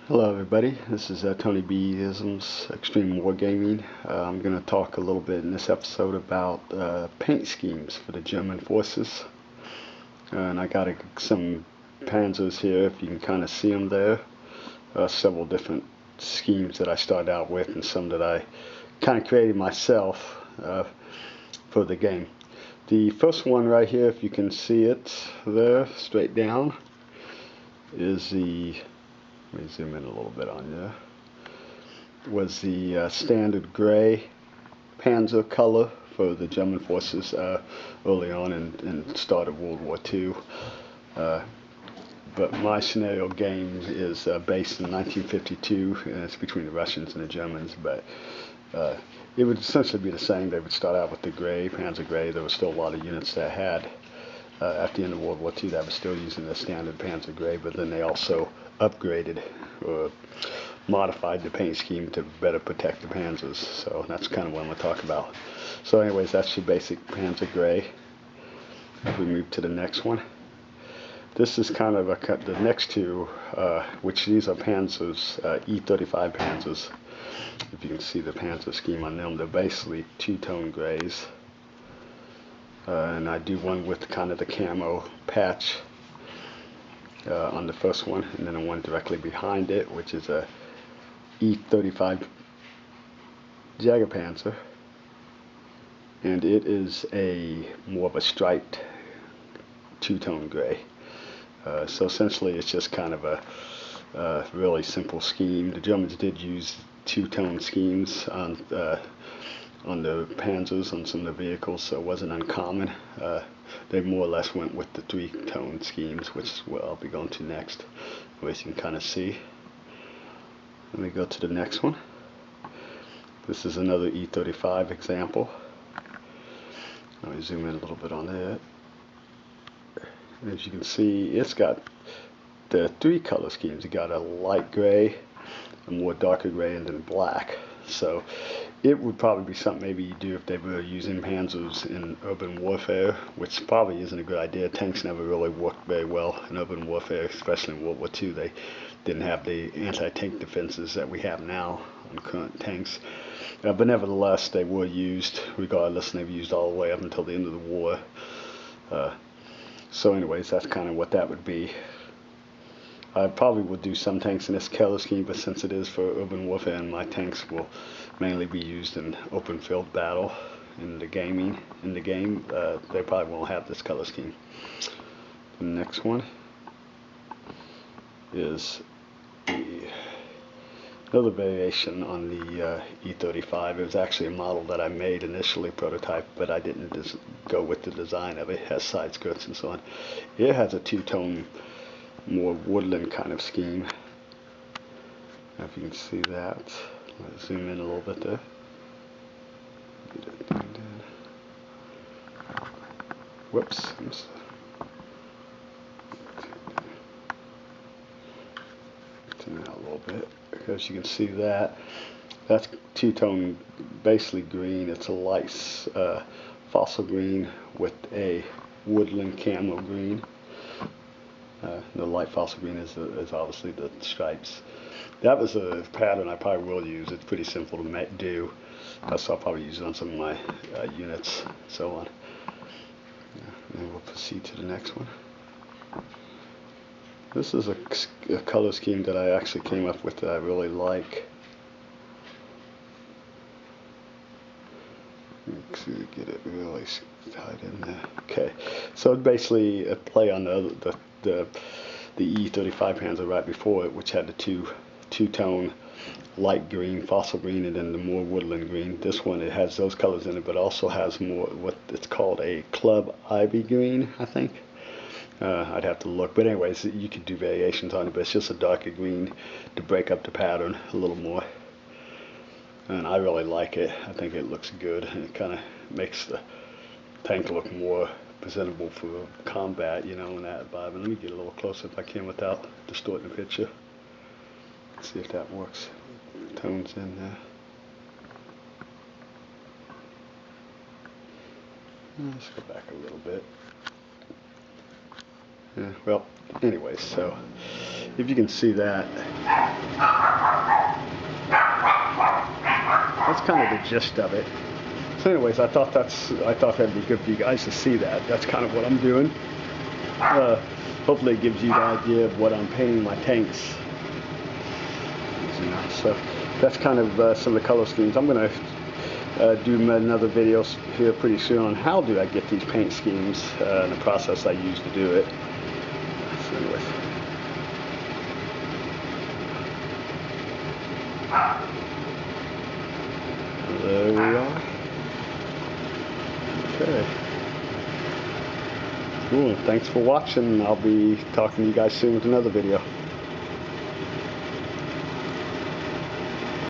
Hello everybody, this is Tony B. Ism's Extreme Wargaming. I'm going to talk a little bit in this episode about paint schemes for the German forces. And I got some Panzers here, if you can kind of see them there. Several different schemes that I started out with and some that I kind of created myself for the game. The first one right here, if you can see it there, straight down, is the let me zoom in a little bit on you. Was the standard gray Panzer color for the German forces early on in start of World War II. But my scenario game is based in 1952, and it's between the Russians and the Germans. But it would essentially be the same. They would start out with the gray, Panzer gray. There were still a lot of units that had at the end of World War II that was still using the standard Panzer gray, but then they also upgraded or modified the paint scheme to better protect the Panzers. So that's kind of what I'm going to talk about. So anyways, that's your basic Panzer gray. If we move to the next one, this is kind of the next two, which these are Panzers, E35 Panzers. If you can see the Panzer scheme on them, they're basically two-tone grays. And I do one with kind of the camo patch on the first one, and then one directly behind it, which is a E35 Panzer, and it is a more of a striped two-tone gray. So essentially, it's just kind of a really simple scheme. The Germans did use two-tone schemes on the Panzers, on some of the vehicles, so it wasn't uncommon. They more or less went with the three-tone schemes, which is what I'll be going to next, as you can kind of see. Let me go to the next one. This is another E35 example. Let me zoom in a little bit on that. As you can see, it's got the three color schemes. You got a light gray, a more darker gray, and then black. So it would probably be something maybe you do if they were using Panzers in urban warfare, which probably isn't a good idea. Tanks never really worked very well in urban warfare, especially in World War II. They didn't have the anti-tank defenses that we have now on current tanks. But nevertheless, they were used regardless, and they were used all the way up until the end of the war. So anyways, that's kind of what that would be. I probably would do some tanks in this color scheme, but since it is for urban warfare, and my tanks will mainly be used in open field battle in the game, they probably won't have this color scheme. The next one is another variation on the E35. It was actually a model that I made initially, prototype, but I didn't go with the design of it. It has side skirts and so on. It has a two-tone, more woodland kind of scheme. If you can see that, let's zoom in a little bit there. Whoops. Turn it out a little bit. As you can see that's two-tone, basically green. It's a light fossil green with a woodland camo green. The light fossil green is obviously the stripes. That was a pattern I probably will use. It's pretty simple to do, so I'll probably use it on some of my units, so on. And we'll proceed to the next one. This is a color scheme that I actually came up with that I really like. Let's see, get it really tied in there. Okay, so it's basically a play on the E35 Panzer right before it, which had the two-tone light green, fossil green, and then the more woodland green. This one, it has those colors in it, but also has more what it's called a club ivy green, I think. I'd have to look, but anyways, you could do variations on it, but it's just a darker green to break up the pattern a little more. And I really like it. I think it looks good, and it kind of makes the tank look more presentable for combat, and that vibe. And let me get a little closer if I can without distorting the picture. Let's see if that works. Tones in there. Let's go back a little bit. Yeah, well, anyways, so if you can see that, that's kind of the gist of it. So anyways, I thought that'd be good for you guys to see that. That's kind of what I'm doing. Hopefully it gives you the idea of what I'm painting my tanks. So that's kind of some of the color schemes. I'm going to do another video here pretty soon on how do I get these paint schemes and the process I use to do it. So anyways. There we are. Okay. Cool. Thanks for watching. I'll be talking to you guys soon with another video.